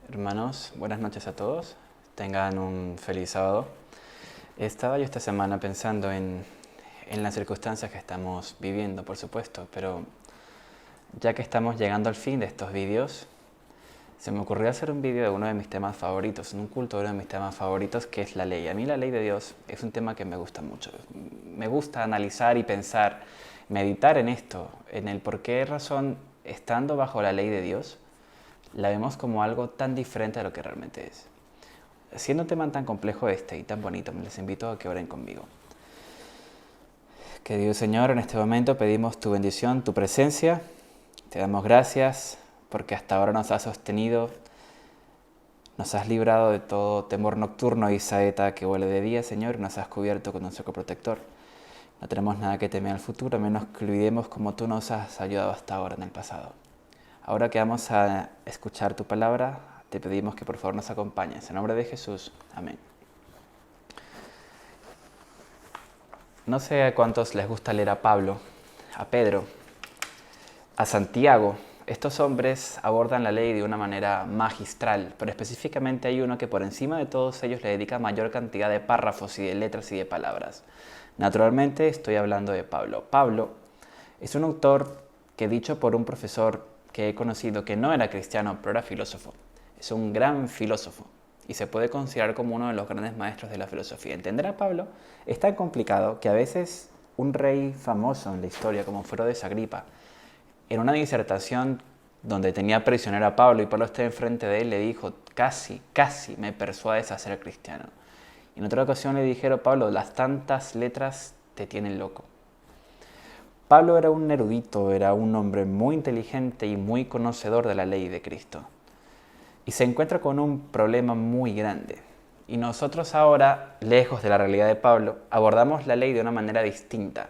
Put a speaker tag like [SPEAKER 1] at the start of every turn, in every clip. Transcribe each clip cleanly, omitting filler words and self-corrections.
[SPEAKER 1] Hermanos, buenas noches a todos. Tengan un feliz sábado. Estaba yo esta semana pensando en las circunstancias que estamos viviendo, por supuesto, pero ya que estamos llegando al fin de estos vídeos, se me ocurrió hacer un vídeo de uno de mis temas favoritos, en un culto de uno de mis temas favoritos, que es la ley. A mí la ley de Dios es un tema que me gusta mucho. Me gusta analizar y pensar, meditar en esto, en el por qué razón, estando bajo la ley de Dios, la vemos como algo tan diferente a lo que realmente es. Siendo un tema tan complejo y tan bonito, les invito a que oren conmigo. Querido Señor, en este momento pedimos tu bendición, tu presencia. Te damos gracias porque hasta ahora nos has sostenido, nos has librado de todo temor nocturno y saeta que huele de día, Señor, y nos has cubierto con un cerco protector. No tenemos nada que temer al futuro, a menos que olvidemos cómo tú nos has ayudado hasta ahora en el pasado. Ahora que vamos a escuchar tu palabra, te pedimos que por favor nos acompañes. En nombre de Jesús. Amén. No sé a cuántos les gusta leer a Pablo, a Pedro, a Santiago. Estos hombres abordan la ley de una manera magistral, pero específicamente hay uno que por encima de todos ellos le dedica mayor cantidad de párrafos y de letras y de palabras. Naturalmente estoy hablando de Pablo. Pablo es un autor que, dicho por un profesor que he conocido que no era cristiano, pero era filósofo. Es un gran filósofo y se puede considerar como uno de los grandes maestros de la filosofía. Entender a Pablo es tan complicado que a veces un rey famoso en la historia, como fue Herodes Agripa, en una disertación donde tenía prisionero a Pablo y Pablo estaba enfrente de él, le dijo, casi me persuades a ser cristiano. Y en otra ocasión le dijeron, Pablo, las tantas letras te tienen loco. Pablo era un erudito, era un hombre muy inteligente y muy conocedor de la ley de Cristo. Y se encuentra con un problema muy grande. Y nosotros ahora, lejos de la realidad de Pablo, abordamos la ley de una manera distinta.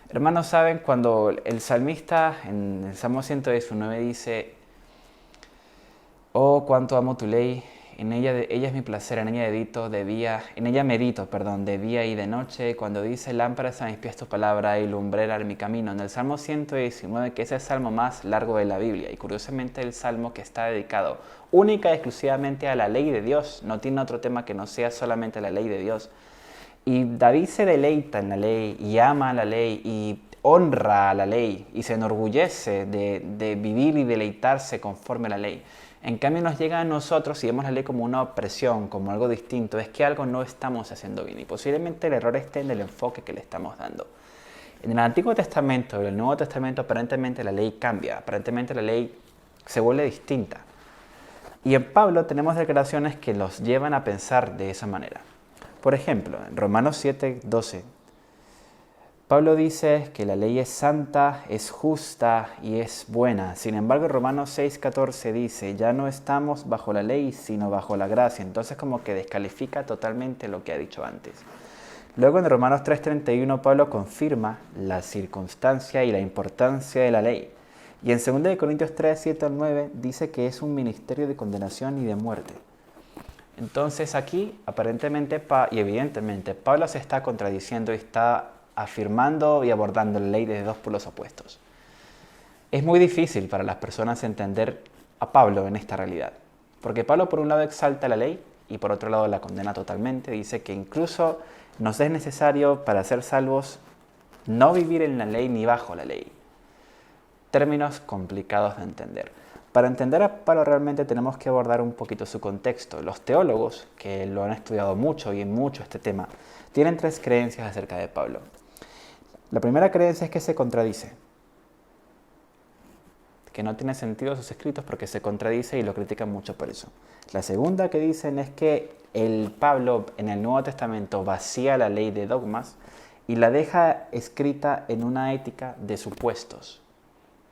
[SPEAKER 1] Hermanos, ¿saben? Cuando el salmista en el Salmo 119 dice, oh, cuánto amo tu ley, ella es mi placer, en ella medito de día y de noche, cuando dice, lámparas a mis pies tu palabra y lumbrera en mi camino. En el Salmo 119, que es el salmo más largo de la Biblia, y curiosamente el salmo que está dedicado única y exclusivamente a la ley de Dios, no tiene otro tema que no sea solamente la ley de Dios. Y David se deleita en la ley y ama a la ley y honra a la ley y se enorgullece de vivir y deleitarse conforme a la ley. En cambio nos llega a nosotros y vemos la ley como una opresión, como algo distinto, es que algo no estamos haciendo bien y posiblemente el error esté en el enfoque que le estamos dando. En el Antiguo Testamento y en el Nuevo Testamento aparentemente la ley cambia, aparentemente la ley se vuelve distinta. Y en Pablo tenemos declaraciones que los llevan a pensar de esa manera. Por ejemplo, en Romanos 7:12, Pablo dice que la ley es santa, es justa y es buena. Sin embargo, en Romanos 6:14 dice, ya no estamos bajo la ley, sino bajo la gracia. Entonces como que descalifica totalmente lo que ha dicho antes. Luego en Romanos 3:31, Pablo confirma la circunstancia y la importancia de la ley. Y en 2 Corintios 3:7-9 dice que es un ministerio de condenación y de muerte. Entonces aquí, aparentemente y evidentemente, Pablo se está contradiciendo y está afirmando y abordando la ley desde dos polos opuestos. Es muy difícil para las personas entender a Pablo en esta realidad, porque Pablo por un lado exalta la ley y por otro lado la condena totalmente, dice que incluso nos es necesario para ser salvos no vivir en la ley ni bajo la ley. Términos complicados de entender. Para entender a Pablo realmente tenemos que abordar un poquito su contexto. Los teólogos, que lo han estudiado mucho y mucho este tema, tienen tres creencias acerca de Pablo. La primera creencia es que se contradice, que no tiene sentido sus escritos porque se contradice y lo critican mucho por eso. La segunda que dicen es que el Pablo en el Nuevo Testamento vacía la ley de dogmas y la deja escrita en una ética de supuestos.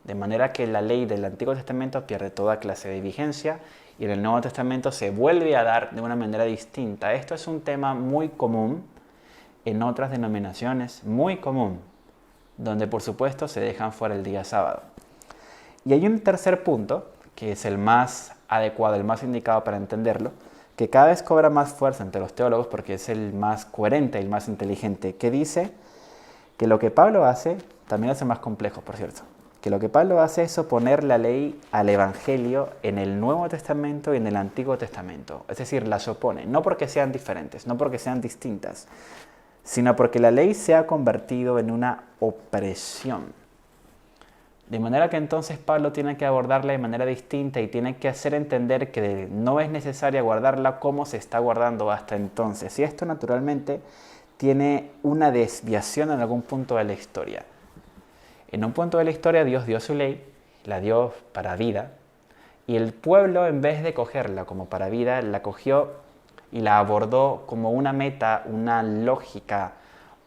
[SPEAKER 1] De manera que la ley del Antiguo Testamento pierde toda clase de vigencia y en el Nuevo Testamento se vuelve a dar de una manera distinta. Esto es un tema muy común en otras denominaciones, muy común, donde por supuesto se dejan fuera el día sábado. Y hay un tercer punto, que es el más adecuado, el más indicado para entenderlo, que cada vez cobra más fuerza entre los teólogos porque es el más coherente, el más inteligente, que dice que lo que Pablo hace también hace más complejo, por cierto, que lo que Pablo hace es oponer la ley al Evangelio en el Nuevo Testamento y en el Antiguo Testamento. Es decir, las opone, no porque sean diferentes, no porque sean distintas, sino porque la ley se ha convertido en una opresión. De manera que entonces Pablo tiene que abordarla de manera distinta y tiene que hacer entender que no es necesaria guardarla como se está guardando hasta entonces. Y esto naturalmente tiene una desviación en algún punto de la historia. En un punto de la historia Dios dio su ley, la dio para vida, y el pueblo en vez de cogerla como para vida, la cogió y la abordó como una meta, una lógica,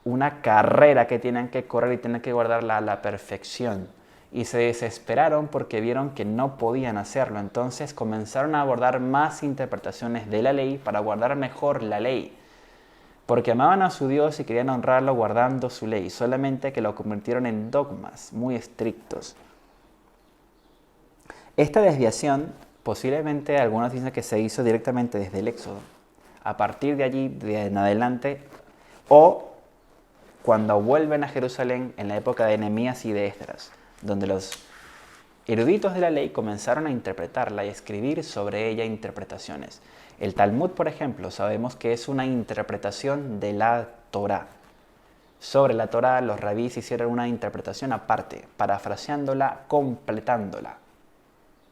[SPEAKER 1] una carrera que tienen que correr y tienen que guardarla a la perfección. Y se desesperaron porque vieron que no podían hacerlo. Entonces comenzaron a abordar más interpretaciones de la ley para guardar mejor la ley. Porque amaban a su Dios y querían honrarlo guardando su ley, solamente que lo convirtieron en dogmas muy estrictos. Esta desviación, posiblemente algunos dicen que se hizo directamente desde el Éxodo, a partir de allí en adelante, o cuando vuelven a Jerusalén en la época de Nehemías y de Esdras, donde los eruditos de la ley comenzaron a interpretarla y escribir sobre ella interpretaciones. El Talmud, por ejemplo, sabemos que es una interpretación de la Torá. Sobre la Torá, los rabís hicieron una interpretación aparte, parafraseándola, completándola,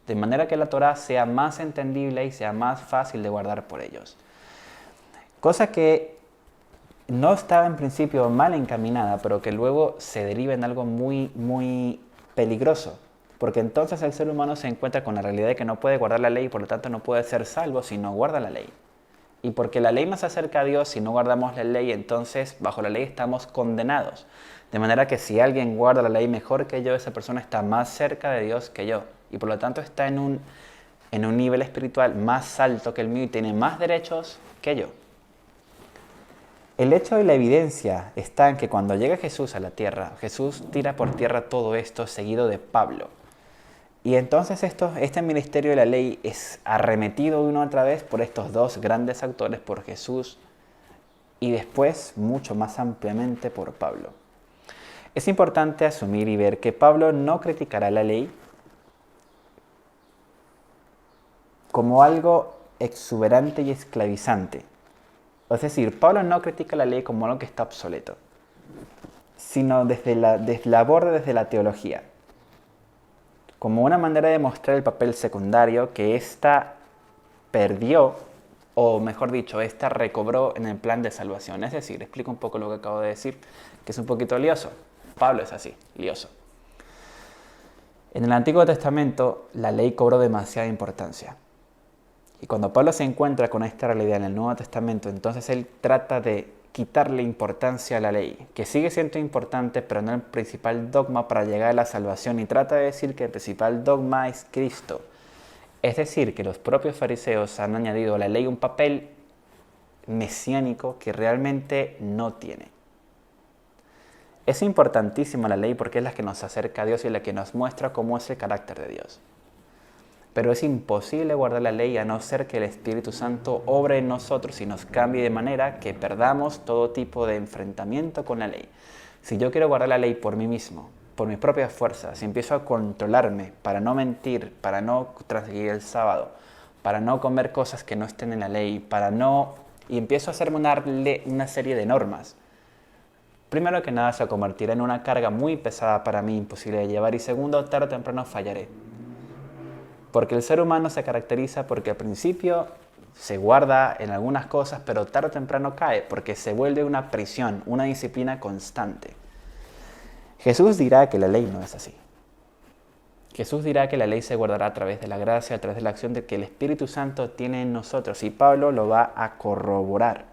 [SPEAKER 1] de manera que la Torá sea más entendible y sea más fácil de guardar por ellos. Cosa que no estaba en principio mal encaminada, pero que luego se deriva en algo muy, muy peligroso. Porque entonces el ser humano se encuentra con la realidad de que no puede guardar la ley y por lo tanto no puede ser salvo si no guarda la ley. Y porque la ley nos acerca a Dios, si no guardamos la ley, entonces bajo la ley estamos condenados. De manera que si alguien guarda la ley mejor que yo, esa persona está más cerca de Dios que yo. Y por lo tanto está en un nivel espiritual más alto que el mío y tiene más derechos que yo. El hecho y la evidencia está en que cuando llega Jesús a la tierra, Jesús tira por tierra todo esto seguido de Pablo. Y entonces este ministerio de la ley es arremetido una otra vez por estos dos grandes autores, por Jesús y después mucho más ampliamente por Pablo. Es importante asumir y ver que Pablo no criticará la ley como algo exuberante y esclavizante. Es decir, Pablo no critica la ley como algo que está obsoleto, sino desde la borda desde la teología, como una manera de mostrar el papel secundario que ésta perdió, o mejor dicho, ésta recobró en el plan de salvación. Es decir, explico un poco lo que acabo de decir, que es un poquito lioso. Pablo es así, lioso. En el Antiguo Testamento, la ley cobró demasiada importancia. Y cuando Pablo se encuentra con esta realidad en el Nuevo Testamento, entonces él trata de quitarle importancia a la ley, que sigue siendo importante, pero no el principal dogma para llegar a la salvación, y trata de decir que el principal dogma es Cristo. Es decir, que los propios fariseos han añadido a la ley un papel mesiánico que realmente no tiene. Es importantísima la ley porque es la que nos acerca a Dios y la que nos muestra cómo es el carácter de Dios. Pero es imposible guardar la ley a no ser que el Espíritu Santo obre en nosotros y nos cambie de manera que perdamos todo tipo de enfrentamiento con la ley. Si yo quiero guardar la ley por mí mismo, por mis propias fuerzas, si empiezo a controlarme para no mentir, para no transgredir el sábado, para no comer cosas que no estén en la ley, y empiezo a hacerme una serie de normas, primero que nada se convertirá en una carga muy pesada para mí, imposible de llevar, y segundo, tarde o temprano fallaré. Porque el ser humano se caracteriza porque al principio se guarda en algunas cosas, pero tarde o temprano cae, porque se vuelve una prisión, una disciplina constante. Jesús dirá que la ley no es así. Jesús dirá que la ley se guardará a través de la gracia, a través de la acción de que el Espíritu Santo tiene en nosotros, y Pablo lo va a corroborar.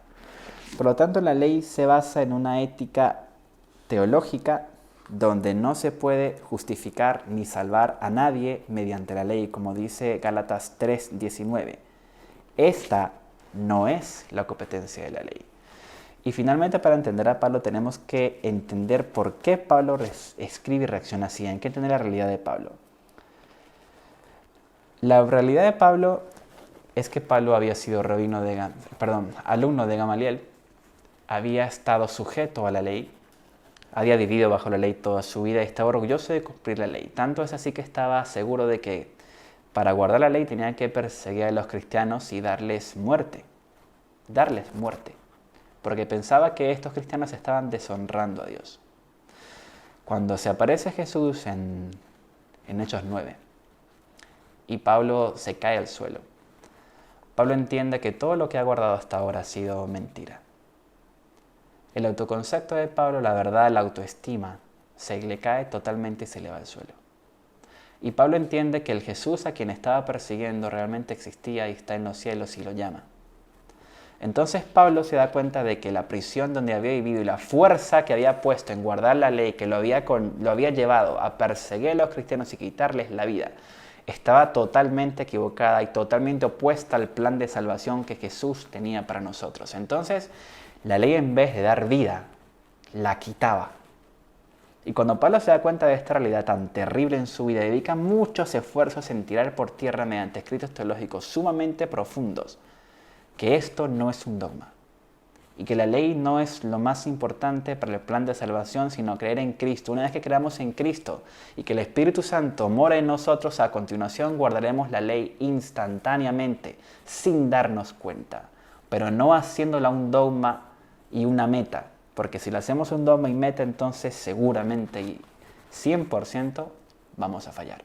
[SPEAKER 1] Por lo tanto, la ley se basa en una ética teológica donde no se puede justificar ni salvar a nadie mediante la ley, como dice Gálatas 3:19. Esta no es la competencia de la ley. Y finalmente, para entender a Pablo tenemos que entender por qué Pablo escribe y reacciona así, hay que entender la realidad de Pablo. La realidad de Pablo es que Pablo había sido alumno de Gamaliel, había estado sujeto a la ley, había vivido bajo la ley toda su vida y estaba orgulloso de cumplir la ley. Tanto es así que estaba seguro de que para guardar la ley tenía que perseguir a los cristianos y darles muerte. Darles muerte. Porque pensaba que estos cristianos estaban deshonrando a Dios. Cuando se aparece Jesús en Hechos 9 y Pablo se cae al suelo, Pablo entiende que todo lo que ha guardado hasta ahora ha sido mentira. El autoconcepto de Pablo, la verdad, la autoestima, se le cae totalmente y se le va al suelo. Y Pablo entiende que el Jesús a quien estaba persiguiendo realmente existía y está en los cielos y lo llama. Entonces Pablo se da cuenta de que la prisión donde había vivido y la fuerza que había puesto en guardar la ley, que lo había llevado a perseguir a los cristianos y quitarles la vida, estaba totalmente equivocada y totalmente opuesta al plan de salvación que Jesús tenía para nosotros. Entonces, la ley en vez de dar vida, la quitaba. Y cuando Pablo se da cuenta de esta realidad tan terrible en su vida, dedica muchos esfuerzos en tirar por tierra mediante escritos teológicos sumamente profundos, que esto no es un dogma. Y que la ley no es lo más importante para el plan de salvación, sino creer en Cristo. Una vez que creamos en Cristo y que el Espíritu Santo mora en nosotros, a continuación guardaremos la ley instantáneamente, sin darnos cuenta, pero no haciéndola un dogma y una meta, porque si la hacemos un dogma y meta, entonces seguramente y 100% vamos a fallar.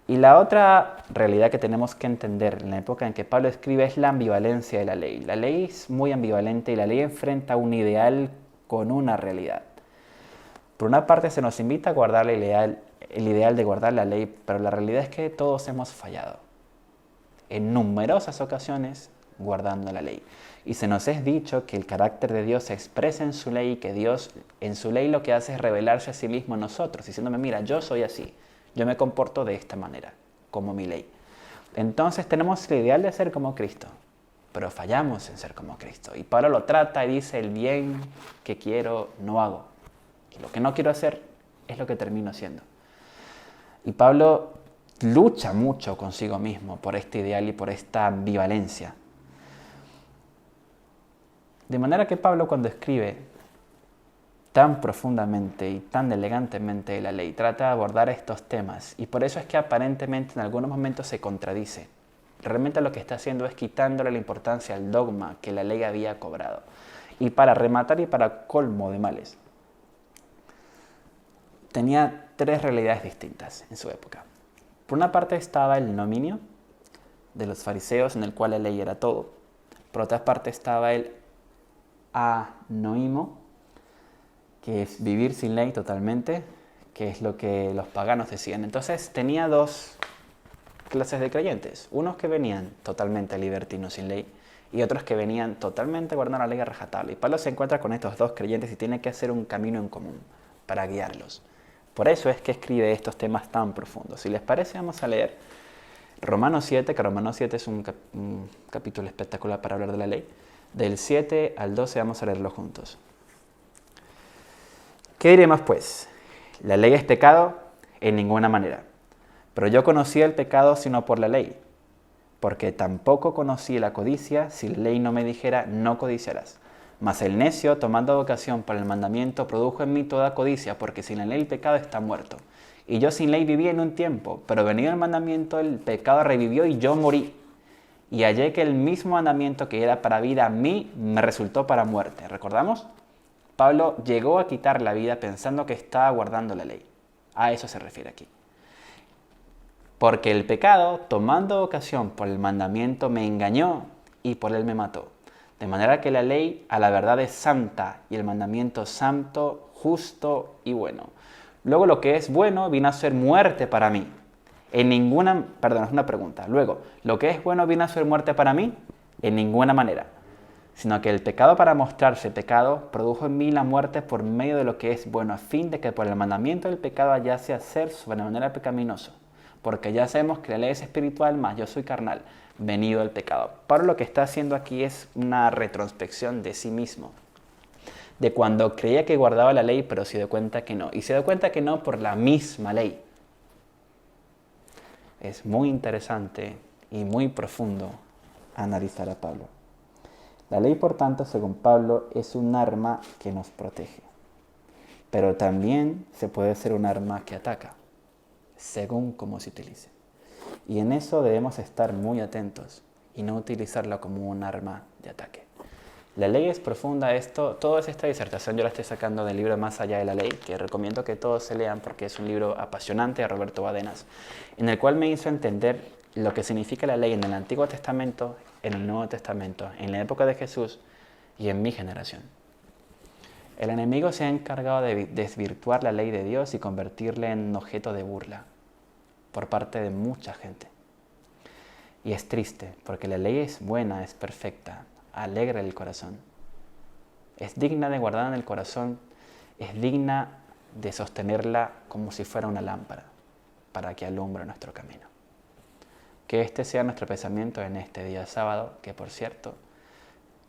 [SPEAKER 1] Y la otra realidad que tenemos que entender en la época en que Pablo escribe es la ambivalencia de la ley. La ley es muy ambivalente y la ley enfrenta un ideal con una realidad. Por una parte se nos invita a guardar el ideal de guardar la ley, pero la realidad es que todos hemos fallado en numerosas ocasiones guardando la ley. Y se nos es dicho que el carácter de Dios se expresa en su ley y que Dios en su ley lo que hace es revelarse a sí mismo en nosotros, diciéndome, mira, yo soy así, yo me comporto de esta manera, como mi ley. Entonces tenemos el ideal de ser como Cristo, pero fallamos en ser como Cristo. Y Pablo lo trata y dice, el bien que quiero no hago. Y lo que no quiero hacer es lo que termino haciendo. Y Pablo lucha mucho consigo mismo por este ideal y por esta ambivalencia. De manera que Pablo, cuando escribe tan profundamente y tan elegantemente de la ley, trata de abordar estos temas, y por eso es que aparentemente en algunos momentos se contradice. Realmente lo que está haciendo es quitándole la importancia al dogma que la ley había cobrado. Y para rematar y para colmo de males, tenía tres realidades distintas en su época. Por una parte estaba el nominio de los fariseos, en el cual la ley era todo. Por otra parte estaba el anoimo, que es vivir sin ley totalmente, que es lo que los paganos decían. Entonces tenía dos clases de creyentes, unos que venían totalmente libertinos sin ley y otros que venían totalmente guardando la ley a rajatabla. Y Pablo se encuentra con estos dos creyentes y tiene que hacer un camino en común para guiarlos. Por eso es que escribe estos temas tan profundos. Si les parece, vamos a leer Romanos 7, que Romanos 7 es un capítulo espectacular para hablar de la ley. Del 7 al 12 vamos a leerlo juntos. ¿Qué diremos pues? ¿La ley es pecado? En ninguna manera. Pero yo conocí el pecado sino por la ley, porque tampoco conocí la codicia si la ley no me dijera no codiciarás. Mas el necio, tomando vocación por el mandamiento, produjo en mí toda codicia, porque sin la ley el pecado está muerto. Y yo sin ley viví en un tiempo, pero venido el mandamiento el pecado revivió y yo morí. Y hallé que el mismo mandamiento que era para vida a mí me resultó para muerte. ¿Recordamos? Pablo llegó a quitar la vida pensando que estaba guardando la ley. A eso se refiere aquí. Porque el pecado, tomando ocasión por el mandamiento, me engañó y por él me mató. De manera que la ley a la verdad es santa y el mandamiento santo, justo y bueno. Luego lo que es bueno vino a ser muerte para mí. Es una pregunta. Luego, ¿lo que es bueno vino a ser muerte para mí? En ninguna manera. Sino que el pecado para mostrarse pecado produjo en mí la muerte por medio de lo que es bueno, a fin de que por el mandamiento del pecado hallase a ser sobremanera pecaminoso. Porque ya sabemos que la ley es espiritual, mas yo soy carnal, venido del pecado. Pablo lo que está haciendo aquí es una retrospección de sí mismo. De cuando creía que guardaba la ley, pero se dio cuenta que no. Y se dio cuenta que no por la misma ley. Es muy interesante y muy profundo analizar a Pablo. La ley, por tanto, según Pablo, es un arma que nos protege. pero también se puede ser un arma que ataca, según cómo se utilice. Y en eso debemos estar muy atentos y no utilizarla como un arma de ataque. La ley es profunda, toda esta disertación yo la estoy sacando del libro Más allá de la ley, que recomiendo que todos se lean porque es un libro apasionante de Roberto Badenas, en el cual me hizo entender lo que significa la ley en el Antiguo Testamento, en el Nuevo Testamento, en la época de Jesús y en mi generación. El enemigo se ha encargado de desvirtuar la ley de Dios y convertirla en objeto de burla por parte de mucha gente. Y es triste, porque la ley es buena, es perfecta, alegra el corazón. Es digna de guardar en el corazón, es digna de sostenerla como si fuera una lámpara para que alumbre nuestro camino. Que este sea nuestro pensamiento en este día sábado, que por cierto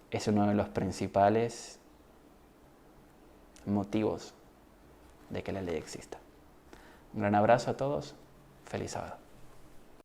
[SPEAKER 1] es uno de los principales motivos de que la ley exista. Un gran abrazo a todos, feliz sábado.